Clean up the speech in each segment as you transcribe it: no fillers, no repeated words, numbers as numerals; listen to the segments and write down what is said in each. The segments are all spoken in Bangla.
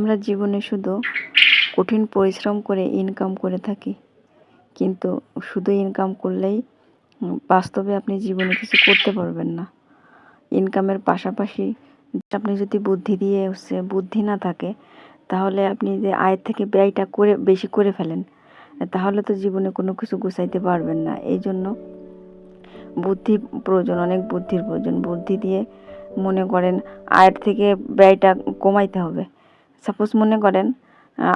আমরা জীবনে শুধু কঠিন পরিশ্রম করে ইনকাম করে থাকি, কিন্তু শুধু ইনকাম করলেই বাস্তবে আপনি জীবনে কিছু করতে পারবেন না। ইনকামের পাশাপাশি আপনি যদি বুদ্ধি না থাকে, তাহলে আপনি যে আয়ের থেকে ব্যয়টা বেশি করে ফেলেন, তাহলে তো জীবনে কোনো কিছু গুছাইতে পারবেন না। এই জন্য অনেক বুদ্ধির প্রয়োজন। বুদ্ধি দিয়ে মনে করেন আয়ের থেকে ব্যয়টা কমাইতে হবে। সাপোজ মনে করেন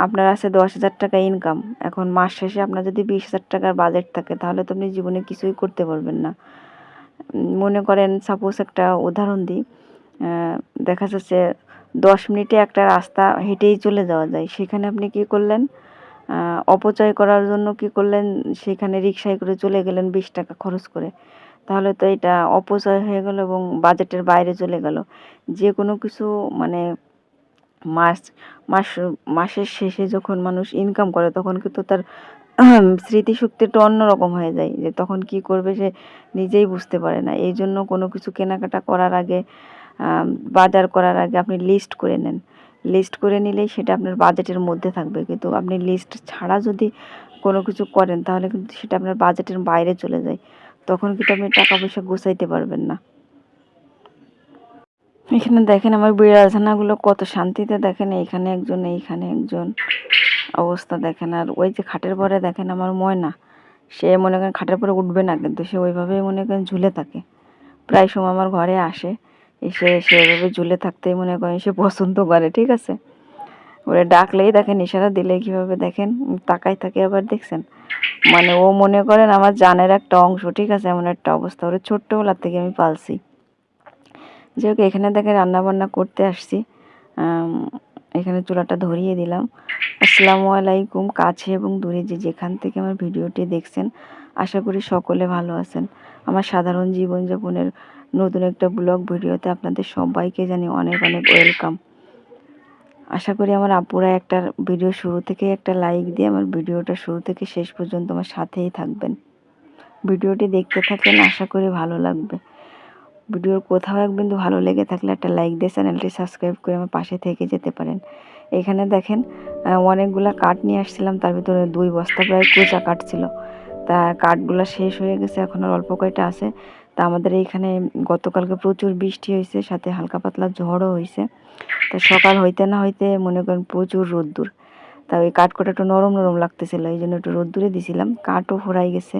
আপনার আছে 10,000 টাকা ইনকাম, এখন মাস শেষে আপনার যদি 20,000 টাকার বাজেট থাকে, তাহলে তো আপনি জীবনে কিছুই করতে পারবেন না। মনে করেন সাপোজ একটা উদাহরণ দিই, দেখা যাচ্ছে 10 মিনিটে একটা রাস্তা হেঁটেই চলে যাওয়া যায়, সেখানে আপনি কি করলেন, অপচয় করার জন্য কি করলেন, সেখানে রিকশায় করে চলে গেলেন 20 টাকা খরচ করে। তাহলে তো এটা অপচয় হয়ে গেল এবং বাজেটের বাইরে চলে গেল। যে কোনো কিছু মানে মাস মাস মাসের শেষে যখন মানুষ ইনকাম করে, তখন কিন্তু তার স্মৃতিশক্তি একটু অন্যরকম হয়ে যায়, যে তখন কি করবে সে নিজেই বুঝতে পারে না। এই জন্য কোনো কিছু কেনাকাটা করার আগে, বাজার করার আগে আপনি লিস্ট করে নেন। লিস্ট করে নিলেই সেটা আপনার বাজেটের মধ্যে থাকবে। কিন্তু আপনি লিস্ট ছাড়া যদি কোনো কিছু করেন, তাহলে কিন্তু সেটা আপনার বাজেটের বাইরে চলে যায়। তখন কিন্তু আপনি টাকা পয়সা গুছাইতে পারবেন না। এখানে দেখেন আমার বিড়াল ছানাগুলো কত শান্তিতে, দেখেন এইখানে একজন এইখানে একজন, অবস্থা দেখেন। আর ওই যে খাটের পরে দেখেন আমার ময়না, সে মনে করেন খাটের পরে উঠবে না, কিন্তু সে ওইভাবেই মনে করেন ঝুলে থাকে। প্রায় সময় আমার ঘরে আসে, এসে ওইভাবে ঝুলে থাকতেই মনে করেন সে পছন্দ করে। ঠিক আছে, ওরে ডাকলেই দেখেন, ইশারা দিলেই কীভাবে দেখেন তাকাই থাকে। আবার দেখছেন, মানে ও মনে করেন আমার জানের একটা অংশ। ঠিক আছে, এমন একটা অবস্থা। ওরে ছোট্টবেলার থেকে আমি পালছি। যেহেতু এখানে দেখেন রান্না বান্না করতে আসছি, এখানে চুলাটা ধরিয়ে দিলাম। আসসালামু আলাইকুম, কাছে এবং দূরে যে যেখান থেকে আমার ভিডিওটি দেখছেন, আশা করি সকলে ভালো আছেন। আমার সাধারণ জীবনযাপনের নতুন একটা ব্লগ ভিডিওতে আপনাদের সবাইকে জানি অনেক অনেক ওয়েলকাম। আশা করি আমার আপুরা একটা ভিডিও শুরু থেকে একটা লাইক দিয়ে আমার ভিডিওটা শুরু থেকে শেষ পর্যন্ত আমার সাথেই থাকবেন। ভিডিওটি দেখতে থাকলেন, আশা করি ভালো লাগবে। ভিডিওর কোথাও এক বিন্দু ভালো লেগে থাকলে একটা লাইক দিয়ে চ্যানেলটি সাবস্ক্রাইব করে আমার পাশে থেকে যেতে পারেন। এখানে দেখেন অনেকগুলা কাঠ নিয়ে আসছিলাম, তার ভিতরে 2 বস্তা প্রায় কুচা কাঠ ছিল। তা কাঠগুলা শেষ হয়ে গেছে, এখন আর অল্প কয়টা আছে। তা আমাদের এইখানে গতকালকে প্রচুর বৃষ্টি হয়েছে, সাথে হালকা পাতলা ঝড়ও হয়েছে। তো সকাল হইতে না হইতে মনে করেন প্রচুর রোদ্দুর। তা ওই কাঠকোটা একটু নরম নরম লাগতেছিল, এই জন্য একটু রোদ্দুরে দিছিলাম। কাঠও ফুরাই গেছে।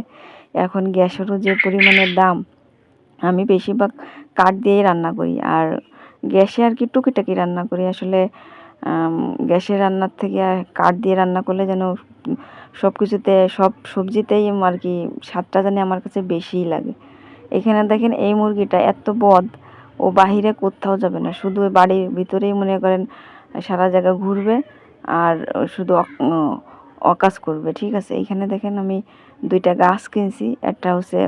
এখন গ্যাসেরও যে পরিমাণের দাম, আমি বেশিরভাগ কাঠ দিয়েই রান্না করি। আর গ্যাসে আর কি টুকিটাকি রান্না করি। আসলে গ্যাসের রান্নার থেকে কাঠ দিয়ে রান্না করলে যেন সব কিছুতে, সব সবজিতেই আর কি স্বাদটা জানি আমার কাছে বেশিই লাগে। এখানে দেখেন এই মুরগিটা এত বদ, ও বাহিরে কোথাও যাবে না, শুধু ওই বাড়ির ভিতরেই মনে করেন সারা জায়গা ঘুরবে আর শুধু অকাজ করবে। ঠিক আছে, এইখানে দেখেন আমি 2টা গাছ কিনছি, একটা হচ্ছে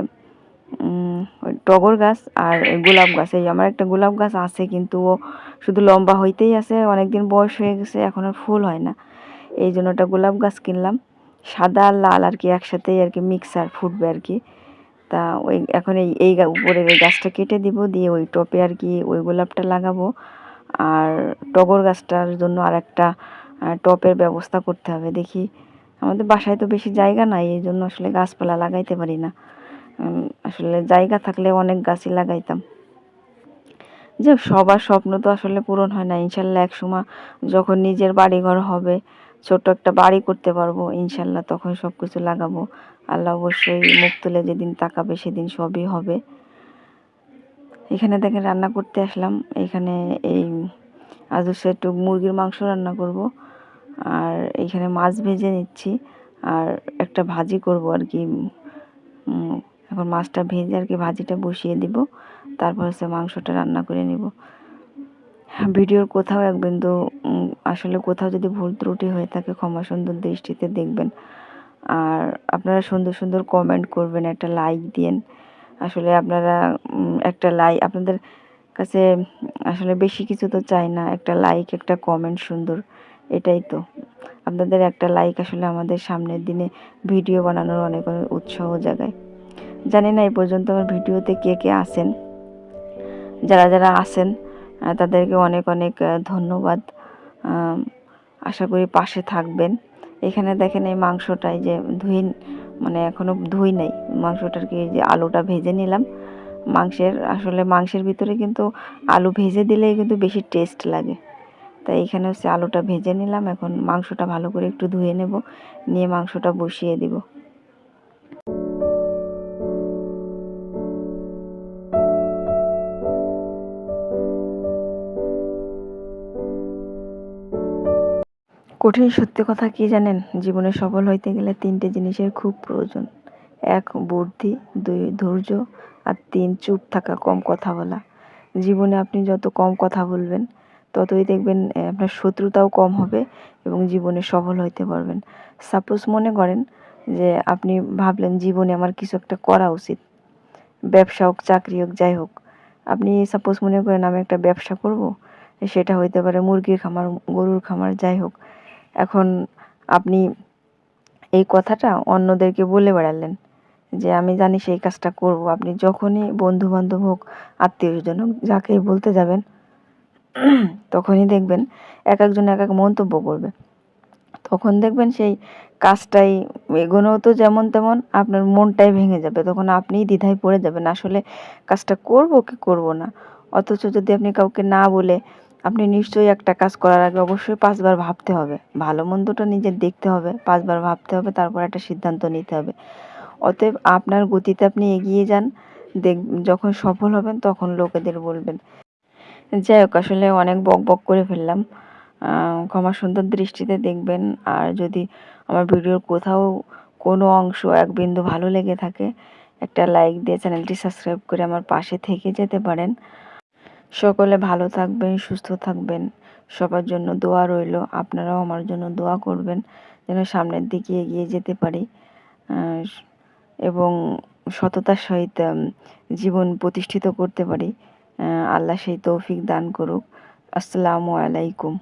টগর গাছ আর গোলাপ গাছ। এই আমার একটা গোলাপ গাছ আছে, কিন্তু ও শুধু লম্বা হইতেই আছে, অনেকদিন বয়স হয়ে গেছে, এখন আর ফুল হয় না। এই জন্য একটা গোলাপ গাছ কিনলাম, সাদা আর লাল আর কি একসাথেই আর কি মিক্সার ফুটবে আর কি। তা ওই এখন এই উপরের এই গাছটা কেটে দিব, দিয়ে ওই টপে আর কি ওই গোলাপটা লাগাবো। আর টগর গাছটার জন্য আর একটা টপের ব্যবস্থা করতে হবে। দেখি, আমাদের বাসায় তো বেশি জায়গা নাই, এই জন্য আসলে গাছপালা লাগাইতে পারি না। আসলে জায়গা থাকলে অনেক গাছই লাগাইতাম। যে সবার স্বপ্ন তো আসলে পূরণ হয় না। ইনশাল্লাহ একসময় যখন নিজের বাড়িঘর হবে, ছোট্ট একটা বাড়ি করতে পারবো ইনশাল্লাহ, তখন সব কিছু লাগাবো। আল্লাহ অবশ্যই মুখ তুলে যেদিন তাকাবে সেদিন সবই হবে। এখানে দেখেন রান্না করতে আসলাম। এখানে এই আজ হচ্ছে একটু মুরগির মাংস রান্না করব, আর এইখানে মাছ ভেজে নিচ্ছি, আর একটা ভাজি করব আর কি। এখন মাছটা ভেজে আর কি ভাজিটা বসিয়ে দিব, তারপর হচ্ছে মাংসটা রান্না করে নিব। ভিডিওর কোথাও এক বিন্দু আসলে কোথাও যদি ভুল ত্রুটি হয়ে থাকে, ক্ষমা সুন্দর দৃষ্টিতে দেখবেন। আর আপনারা সুন্দর সুন্দর কমেন্ট করবেন, একটা লাইক দিয়েন। আসলে আপনারা একটা লাইক, আপনাদের কাছে আসলে বেশি কিছু তো চাই না, একটা লাইক একটা কমেন্ট সুন্দর, এটাই তো। আপনাদের একটা লাইক আসলে আমাদের সামনের দিনে ভিডিও বানানোর অনেক অনেক উৎসাহ জাগায়। জানি না এই পর্যন্ত আমার ভিডিওতে কে কে আছেন, যারা যারা আছেন তাদেরকে অনেক অনেক ধন্যবাদ। আশা করি পাশে থাকবেন। এখানে দেখেন এই মাংসটাই যে ধুই, মানে এখনও ধুই নাই মাংসটার, কি যে আলুটা ভেজে নিলাম। আসলে মাংসের ভিতরে কিন্তু আলু ভেজে দিলেই কিন্তু বেশি টেস্ট লাগে। তাই এখানে হচ্ছে আলুটা ভেজে নিলাম। এখন মাংসটা ভালো করে একটু ধুয়ে নেব, নিয়ে মাংসটা বসিয়ে দিব। কঠিন সত্যি কথা কি জানেন, জীবনে সফল হইতে গেলে 3টে জিনিসের খুব প্রয়োজন। 1 বুদ্ধি, 2 ধৈর্য, আর 3 চুপ থাকা, কম কথা বলা। জীবনে আপনি যত কম কথা বলবেন ততই দেখবেন আপনার শত্রুতাও কম হবে এবং জীবনে সফল হইতে পারবেন। সাপোজ মনে করেন যে আপনি ভাবলেন জীবনে আমার কিছু একটা করা উচিত, ব্যবসা হোক, চাকরি হোক, যাই হোক। আপনি সাপোজ মনে করেন আমি একটা ব্যবসা করব, সেটা হইতে পারে মুরগির খামার, গরুর খামার, যাই হোক। এখন আপনি এই কথাটা অন্যদেরকে বলে বেড়ালেন যে আমি জানি সেই কাজটা করব। আপনি যখনই বন্ধু বান্ধব হোক, আত্মীয় স্বজন হোক, যাকেই বলতে যাবেন তখনই দেখবেন এক একজন এক এক মন্তব্য করবে। তখন দেখবেন সেই কাজটাই এগোনোও তো যেমন তেমন, আপনার মনটাই ভেঙে যাবে। তখন আপনিই দ্বিধায় পড়ে যাবেন আসলে কাজটা করব কি করব না। অথচ যদি আপনি কাউকে না বলে, আপনি নিশ্চয়ই একটা কাজ করার আগে অবশ্যই 5 বার ভাবতে হবে, ভালো মন্দটা নিজের দেখতে হবে, 5 বার ভাবতে হবে, তারপর একটা সিদ্ধান্ত নিতে হবে। অতএব আপনার গতিতে আপনি এগিয়ে যান, দেখ যখন সফল হবেন তখন লোকেদের বলবেন। যাই হোক, আসলে অনেক বক বক করে ফেললাম, ক্ষমা সুন্দর দৃষ্টিতে দেখবেন। আর যদি আমার ভিডিওর কোথাও কোনো অংশ এক বিন্দু ভালো লেগে থাকে, একটা লাইক দিয়ে চ্যানেলটি সাবস্ক্রাইব করে আমার পাশে থেকে যেতে পারেন। সকলে ভালো থাকবেন, সুস্থ থাকবেন, সবার জন্য দোয়া রইল। আপনারাও আমার জন্য দোয়া করবেন যেন সামনের দিকে এগিয়ে যেতে পারি এবং সততার সহিত জীবন প্রতিষ্ঠিত করতে পারি। আল্লাহ সেই তৌফিক দান করুক। আসসালামু আলাইকুম।